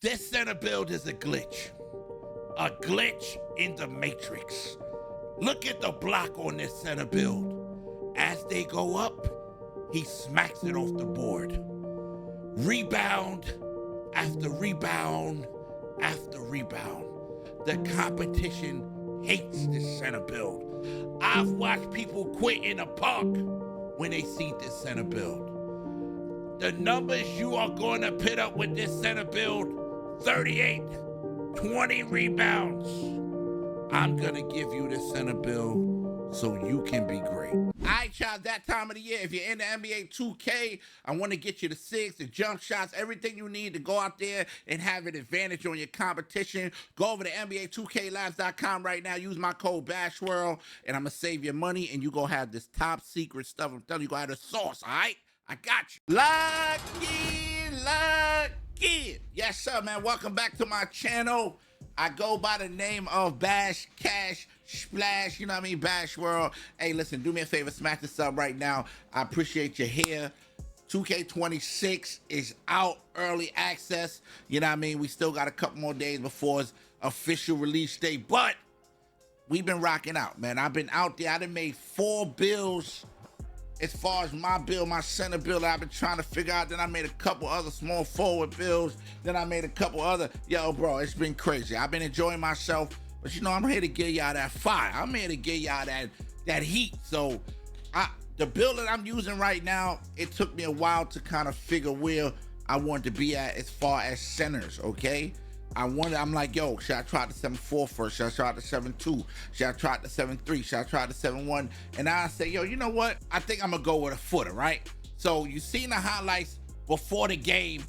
This center build is a glitch in the matrix. Look at the block on this center build. As they go up, he smacks it off the board. Rebound after rebound after rebound. The competition hates this center build. I've watched people quit in the park when they see this center build. The numbers you are going to put up with this center build, 38, 20 rebounds. I'm going to give you this center build so you can be great. All right, y'all, that time of the year, if you're in the NBA 2K, I want to get you the sigs, the jump shots, everything you need to go out there and have an advantage on your competition. Go over to NBA2KLabs.com right now. Use my code BASHWORLD, and I'm going to save you money, and you're going to have this top secret stuff. I'm telling you, you're going to have the sauce, all right? I got you. Lucky. Yes, sir, man. Welcome back to my channel. I go by the name of Bash Cash Splash, you know what I mean, Bash World. Hey, listen, do me a favor, smash this up right now. I appreciate you here. 2K26 is out, early access. You know what I mean? We still got a couple more days before its official release date, but we've been rocking out, man. I've been out there. I done made 4 builds as far as my build, my center build. I've been trying to figure out. Then I made a couple other small forward builds. Then I made a couple other. Yo, bro, it's been crazy. I've been enjoying myself. But you know, I'm here to give y'all that fire. I'm here to give y'all that heat. So the build that I'm using right now, it took me a while to kind of figure where I wanted to be at as far as centers, okay? I'm like, yo, should I try the 7-4 first? Should I try the 7-2? Should I try the 7-3? Should I try the 7-1? And I say, yo, you know what? I think I'm gonna go with a footer, right? So you seen the highlights before the game.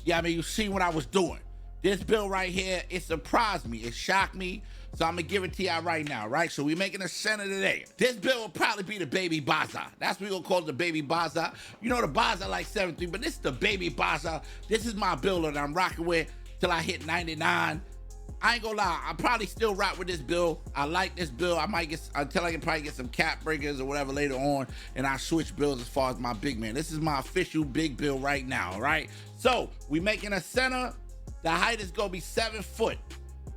Yeah, I mean, you see what I was doing. This build right here, it surprised me. It shocked me. So I'm gonna give it to y'all right now, right? So we're making a center today. This build will probably be the baby Baza. That's what we're gonna call it, the baby Baza. You know, the Baza like 7-3, but this is the baby Baza. This is my build that I'm rocking with till I hit 99. I ain't gonna lie, I probably still rock with this build. I like this build. I might get, until I can probably get some cap breakers or whatever later on, and I switch builds as far as my big man. This is my official big build right now, all right? So we making a center. The height is gonna be 7 foot.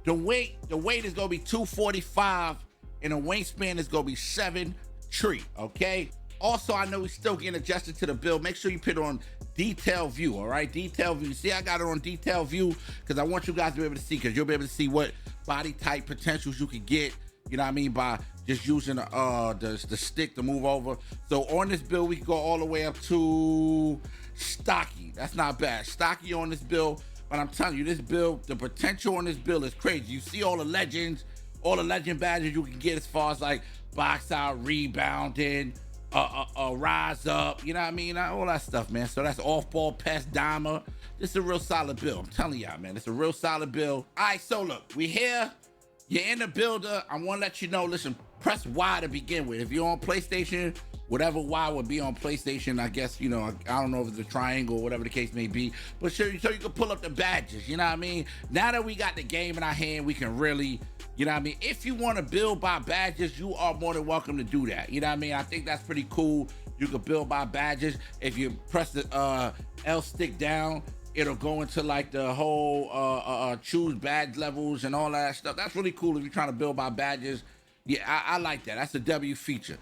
The weight is gonna be 245, and the wingspan is gonna be 7'3", okay? Also, I know we still getting adjusted to the build. Make sure you put it on detail view, all right? Detail view. See, I got it on detail view because I want you guys to be able to see, because you'll be able to see what body type potentials you could get, you know what I mean, by just using the stick to move over. So on this build, we can go all the way up to stocky. That's not bad. Stocky on this build. But I'm telling you, this build, the potential on this build is crazy. You see all the legends, all the legend badges you can get as far as like box out, rebounding, rise up, you know what I mean? All that stuff, man. So that's off-ball pass dimer. This is a real solid build. I'm telling y'all, man, it's a real solid build. All right, so look, we here. You're in the builder. I want to let you know, listen, press Y to begin with. If you're on PlayStation, whatever Y would be on PlayStation, I guess, you know, I don't know if it's a triangle or whatever the case may be, but sure, so you can pull up the badges, you know what I mean? Now that we got the game in our hand, we can really, you know what I mean? If you want to build by badges, you are more than welcome to do that. You know what I mean? I think that's pretty cool. You can build by badges. If you press the L stick down, it'll go into like the whole choose badge levels and all that stuff. That's really cool if you're trying to build by badges. Yeah, I like that. That's a W feature.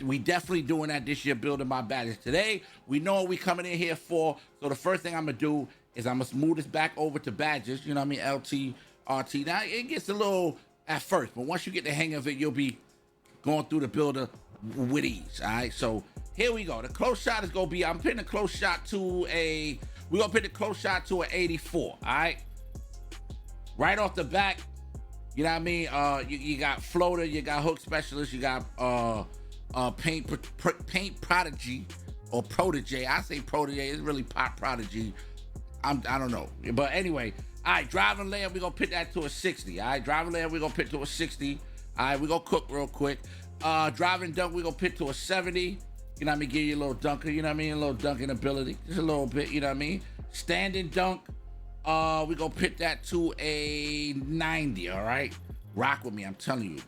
We definitely doing that this year, building by badges. Today, we know what we coming in here for. So the first thing I'm gonna do is I'm gonna move this back over to badges. You know what I mean? LT, RT. Now it gets a little at first, but once you get the hang of it, you'll be going through the builder with ease. All right. So here we go. The close shot is gonna be. I'm putting the close shot to a. We're gonna put the close shot to an 84. All right. Right off the back. You know what I mean? You got floater, you got hook specialist, you got paint prodigy or protege. I say protege, it's really pop prodigy. I don't know. But anyway, all right, driving layup, we're gonna put that to a 60. All right, driving layup, we're gonna put to a 60. All right, we're gonna cook real quick. Driving dunk, we're gonna put to a 70. You know what I mean? Give you a little dunker, you know what I mean? A little dunking ability, just a little bit, you know what I mean? Standing dunk. We're gonna put that to a 90, all right? Rock with me, I'm telling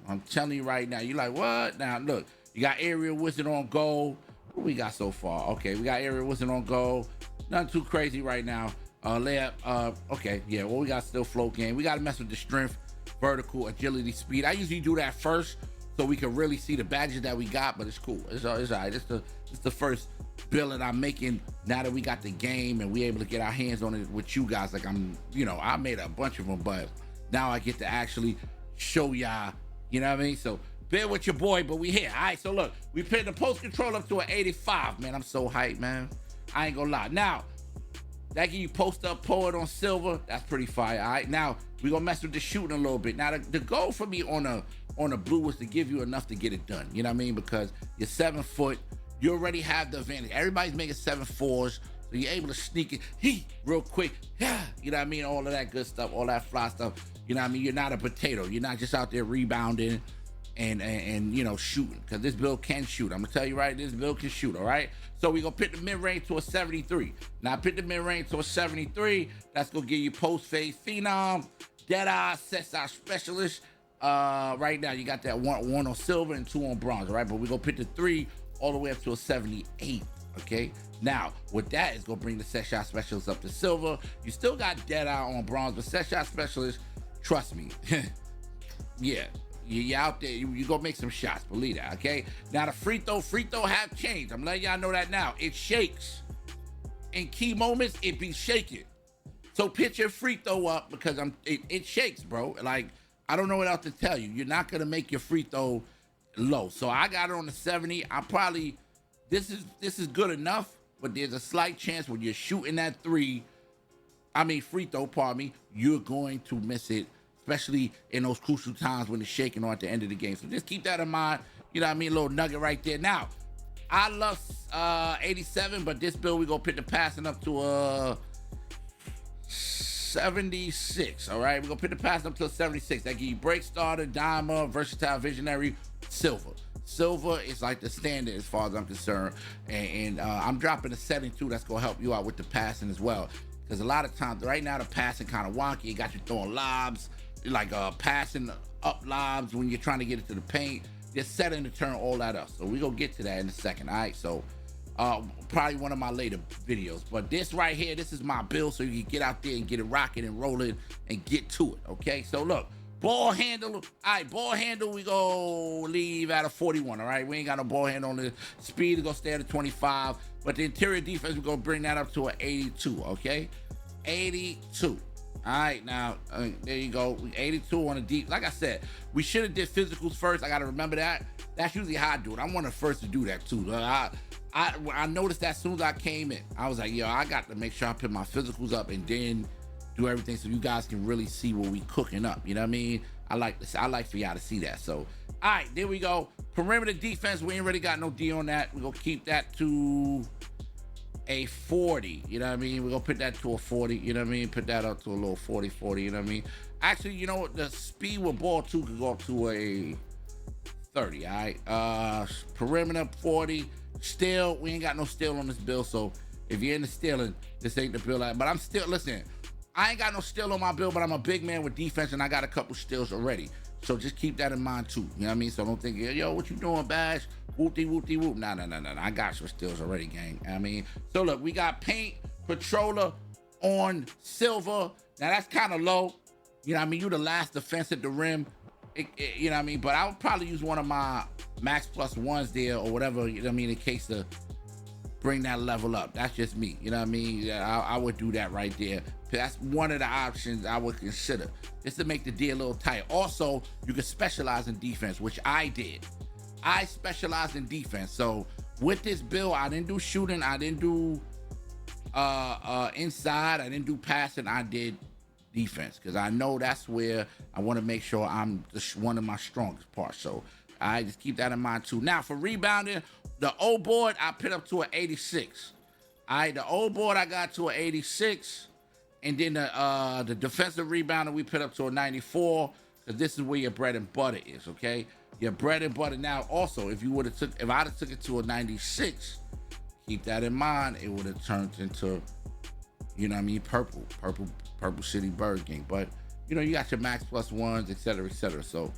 you right now. You're like, what? Now, look, you got Aerial Wizard on goal. What we got so far? Okay, we got Aerial Wizard on goal. Nothing too crazy right now. Layup. Okay, yeah. Well, we got still float game. We got to mess with the strength, vertical, agility, speed. I usually do that first so we can really see the badges that we got. But it's cool. It's all right. It's the first build that I'm making now that we got the game and we able to get our hands on it with you guys. Like I made a bunch of them, but now I get to actually show y'all. You know what I mean? So bear with your boy, but we here. All right. So look, we put the post control up to an 85. Man, I'm so hyped, man. I ain't gonna lie. Now, that give you post up, pull it on silver. That's pretty fire. All right, now we gonna mess with the shooting a little bit. Now the goal for me on a blue was to give you enough to get it done. You know what I mean? Because you're 7 foot, you already have the advantage. Everybody's making 7-4s, so you're able to sneak it real quick. Yeah, you know what I mean? All of that good stuff, all that fly stuff. You know what I mean? You're not a potato. You're not just out there rebounding and you know, shooting, because this build can shoot. I'm gonna tell you right, this build can shoot. All right, so we gonna pick the mid-range to a 73. Now pick the mid-range to a 73. That's gonna give you post-phase phenom, dead-eye, set-side specialist. Right now you got that one on silver and 2 on bronze. All right, but we gonna pick the 3 all the way up to a 78. Okay, now with that, it's gonna bring the set shot specialist up to silver. You still got dead-eye on bronze, but set shot specialist, trust me, yeah. You out there, you go make some shots, believe that, okay? Now the free throw have changed. I'm letting y'all know that now. It shakes. In key moments, it be shaking. So pitch your free throw up because it shakes, bro. Like, I don't know what else to tell you. You're not gonna make your free throw low. So I got it on the 70. I probably, this is good enough, but there's a slight chance when you're shooting that free throw, pardon me, you're going to miss it, especially in those crucial times when it's shaking on at the end of the game. So just keep that in mind. You know what I mean? A little nugget right there. Now, I love 87, but this build, we gonna pick the passing up to a 76. All right, we're gonna pick the passing up to a 76. That give you break starter, diamond, versatile, visionary, silver. Silver is like the standard as far as I'm concerned. And I'm dropping a setting too that's gonna help you out with the passing as well. Because a lot of times, right now, the passing kind of wonky. It got you throwing lobs, like passing up lobs when you're trying to get it to the paint. Just setting to turn all that up. So we gonna get to that in a second. All right, so probably one of my later videos. But this right here, this is my build, so you can get out there and get it rocking and rolling and get to it. Okay, so look, ball handle. All right, ball handle, we go leave at a 41. All right, we ain't got no ball handle on the speed. It's gonna stay at a 25. But the interior defense, we're gonna bring that up to an 82. Okay, 82. All right, now there you go. 82 on the deep. Like I said, we should have did physicals first. I got to remember that. That's usually how I do it. I'm one of the first to do that too. I noticed that as soon as I came in, I was like, yo, I got to make sure I put my physicals up and then do everything so you guys can really see what we cooking up. You know what I mean? I like this. I like for y'all to see that. So, all right, there we go. Perimeter defense, we ain't really got no D on that. We're gonna keep that to a 40. You know what I mean? We're gonna put that to a 40. You know what I mean? Put that up to a little 40. You know what I mean? Actually, you know what? The speed with ball 2 could go up to a 30. All right. Perimeter 40. Steal, we ain't got no steal on this build. So if you're into stealing, this ain't the build. But I'm still, listen, I ain't got no steal on my build, but I'm a big man with defense and I got a couple steals already. So just keep that in mind too. You know what I mean? So don't think, yo, what you doing, Bash? Whoop-de-whoop-de-whoop. Nah. I got some steals already, gang. I mean, so look, we got paint, controller on silver. Now that's kind of low. You know what I mean? You the last defense at the rim. You know what I mean? But I would probably use one of my max plus ones there or whatever, you know what I mean, in case to bring that level up. That's just me. You know what I mean? Yeah, I would do that right there. That's one of the options I would consider, just to make the D a little tight. Also, you can specialize in defense, which I did. I specialized in defense. So with this build, I didn't do shooting. I didn't do inside. I didn't do passing. I did defense because I know that's where I want to make sure I'm one of my strongest parts. So I just keep that in mind too. Now for rebounding, the old board I put up to an 86. All right, the old board I got to an 86, and then the defensive rebounder we put up to a 94 because this is where your bread and butter is. Okay, your bread and butter. Now also, if I'd have took it to a 96, keep that in mind. It would have turned into, you know what I mean, purple city bird game. But you know, you got your max plus ones, etc. So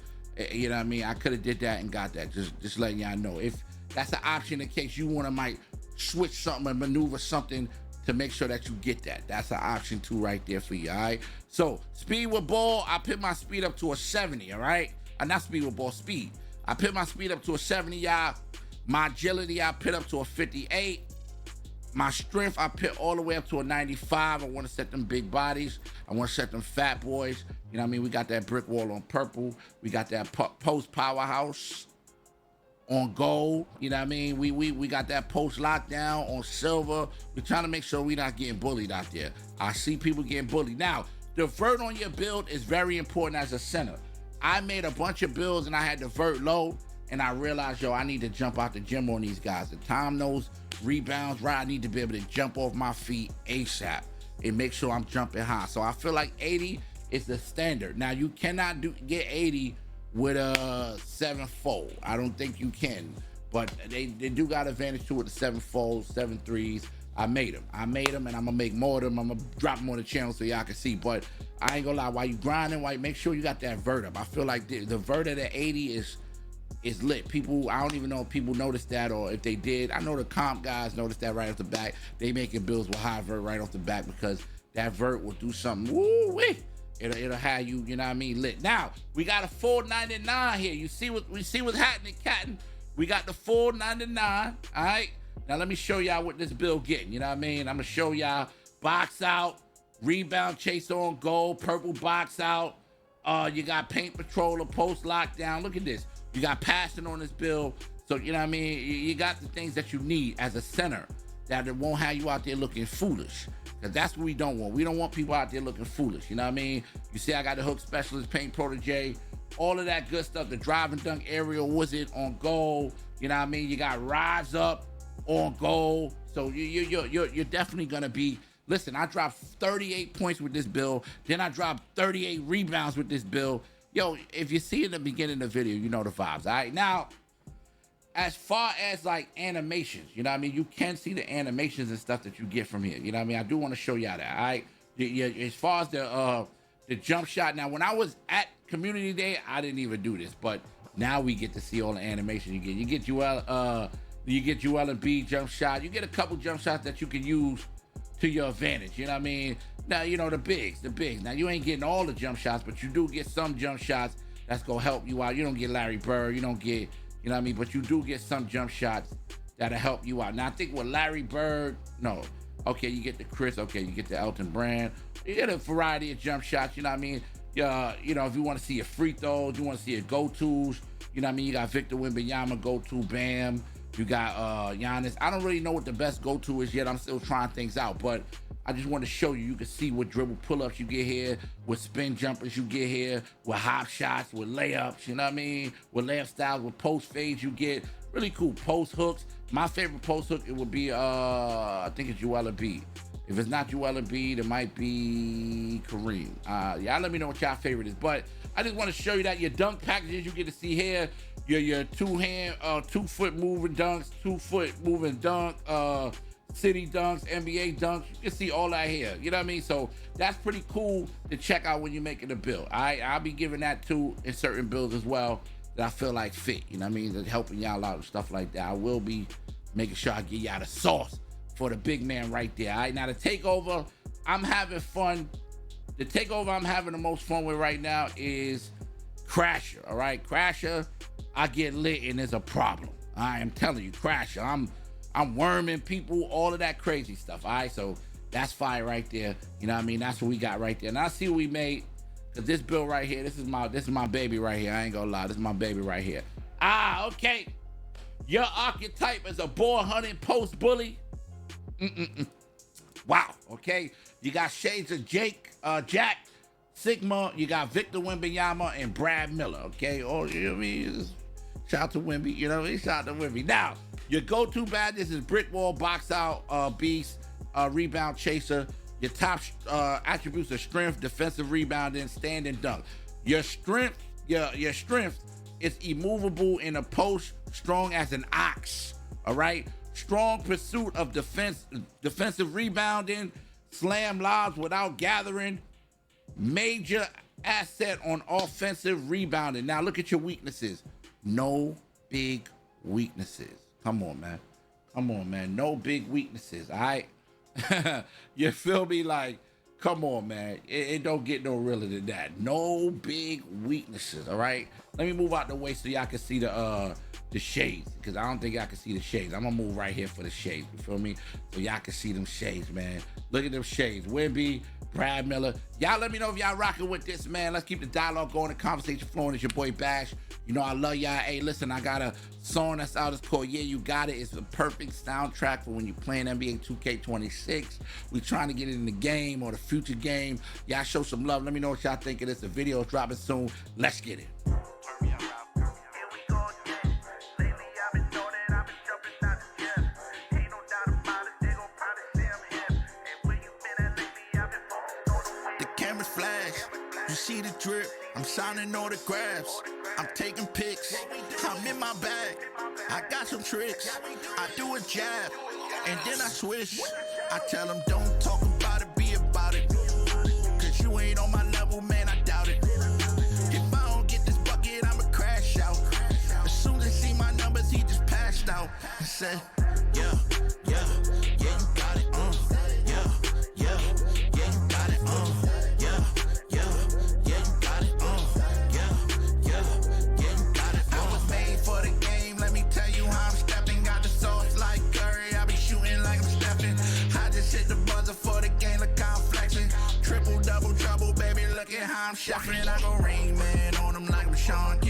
you know what I mean, I could have did that and got that. Just letting y'all know, if that's an option in case you want to might switch something and maneuver something to make sure that you get that. That's an option too right there for you, all right? So speed with ball, I put my speed up to a 70, all right? Not speed with ball, speed. I put my speed up to a 70, y'all. My agility, I put up to a 58. My strength, I put all the way up to a 95. I want to set them big bodies. I want to set them fat boys. You know what I mean? We got that brick wall on purple. We got that post powerhouse on gold. You know what I mean? We got that post lockdown on silver. We're trying to make sure we're not getting bullied out there. I see people getting bullied. Now, the vert on your build is very important as a center. I made a bunch of builds and I had the vert low, and I realized, yo, I need to jump out the gym on these guys. The time those rebounds right, I need to be able to jump off my feet ASAP and make sure I'm jumping high. So I feel like 80 is the standard. Now, you cannot get 80 with a 7-fold. I don't think you can, but they do got advantage to it, the 7-fold, 7-3s. I made them, and I'm gonna make more of them. I'm gonna drop them on the channel so y'all can see. But I ain't gonna lie, while you grinding, make sure you got that vert up. I feel like the vert at the 80 is lit. People, I don't even know if people noticed that, or if they did. I know the comp guys noticed that right off the back. They making builds with high vert right off the back because that vert will do something. Woo-wee. It'll have you, you know what I mean, lit. Now, we got a full 99 here. You see what's happening, Catton? We got the full 99, all right? Now, let me show y'all what this build getting, you know what I mean? I'm gonna show y'all box out, rebound chase on goal, purple box out. You got paint patroller, post lockdown. Look at this. You got passing on this build. So, you know what I mean? You got the things that you need as a center that it won't have you out there looking foolish. Because that's what we don't want. We don't want people out there looking foolish. You know what I mean? You see, I got the hook specialist, paint protege, all of that good stuff. The drive and dunk aerial wizard on goal. You know what I mean? You got rise up on goal. So you're definitely going to be... Listen, I dropped 38 points with this build. Then I dropped 38 rebounds with this build. Yo, if you see in the beginning of the video, you know the vibes, all right? Now, as far as like animations, you know what I mean? You can see the animations and stuff that you get from here. You know what I mean? I do want to show y'all that, all right? As far as the jump shot, now when I was at Community Day, I didn't even do this, but now we get to see all the animation you get. You get Joel and B jump shot. You get a couple jump shots that you can use to your advantage, you know what I mean? Now, you know, the bigs. Now, you ain't getting all the jump shots, but you do get some jump shots that's gonna help you out. You don't get Larry Bird, you don't get, you know what I mean? But you do get some jump shots that'll help you out. Now, I think with Larry Bird, no. Okay, you get the Chris, okay, you get the Elton Brand. You get a variety of jump shots, you know what I mean? You know, if you wanna see your free throws, you wanna see your go-tos, you know what I mean? You got Victor Wembanyama go-to, Bam. You got Giannis. I don't really know what the best go-to is yet. I'm still trying things out, but I just want to show you. You can see what dribble pull-ups you get here, with spin jumpers you get here, with hop shots, with layups, you know what I mean? With layup styles, with post fades you get. Really cool post hooks. My favorite post hook, it would be, I think it's Joel Embiid. If it's not Joel Embiid, it might be Kareem. Y'all let me know what y'all favorite is. But I just want to show you that your dunk packages you get to see here, your 2-foot moving dunks, 2-foot moving dunk, city dunks, NBA dunks. You can see all that here. You know what I mean? So that's pretty cool to check out when you're making a build. I'll be giving that too in certain builds as well that I feel like fit. You know what I mean? That's helping y'all out and stuff like that. I will be making sure I get y'all the sauce for the big man right there. All right, now the takeover, I'm having fun. The takeover I'm having the most fun with right now is Crasher. All right, Crasher, I get lit and there's a problem. I am telling you, Crasher, I'm worming people, all of that crazy stuff. All right, so that's fire right there. You know what I mean? That's what we got right there. And I see what we made. Cause this build right here, this is my baby right here. I ain't gonna lie, this is my baby right here. Okay. Your archetype is a ball hunting post bully. Wow. Okay. You got shades of Jack, Sigma. You got Victor Wembanyama and Brad Miller. Okay. Oh, you know what I mean? Shout out to Wemby. You know what I mean? Shout out to Wemby. Now, your go-to badges is brick wall, box out, beast, rebound chaser. Your top attributes are strength, defensive rebounding, stand and dunk. Your strength, your strength is immovable in a post, strong as an ox. All right. Strong pursuit of defensive rebounding, slam lobs without gathering, major asset on offensive rebounding. Now look at your weaknesses. No big weaknesses. Come on, man. No big weaknesses. All right. You feel me? Like, come on, man. It don't get no realer than that. No big weaknesses, all right? Let me move out the way so y'all can see the shades, because I don't think y'all can see the shades. I'm gonna move right here for the shades, you feel me? So y'all can see them shades, man. Look at them shades. Wimby, Brad Miller. Y'all let me know if y'all rocking with this, man. Let's keep the dialogue going, the conversation flowing. It's your boy Bash. You know I love y'all. Hey, listen, I got a song that's out. It's called Yeah, You Got It. It's the perfect soundtrack for when you're playing NBA 2K26. We trying to get it in the game or the future game. Y'all show some love. Let me know what y'all think of this. The video's dropping soon. Let's get it. You see the drip, I'm signing autographs, I'm taking pics, I'm in my bag, I got some tricks, I do a jab, and then I switch. I tell them don't talk about it, be about it, cause you ain't on my level, man, I doubt it. If I don't get this bucket, I'ma crash out. As soon as he see my numbers, he just passed out and said, yeah, yeah, yeah, you got it, yeah, yeah, yeah, you got it, yeah. For the game, look how I'm flexing. Triple, double, trouble, baby, look at how I'm shuffling. I go Rain Man on them like I'm Sean.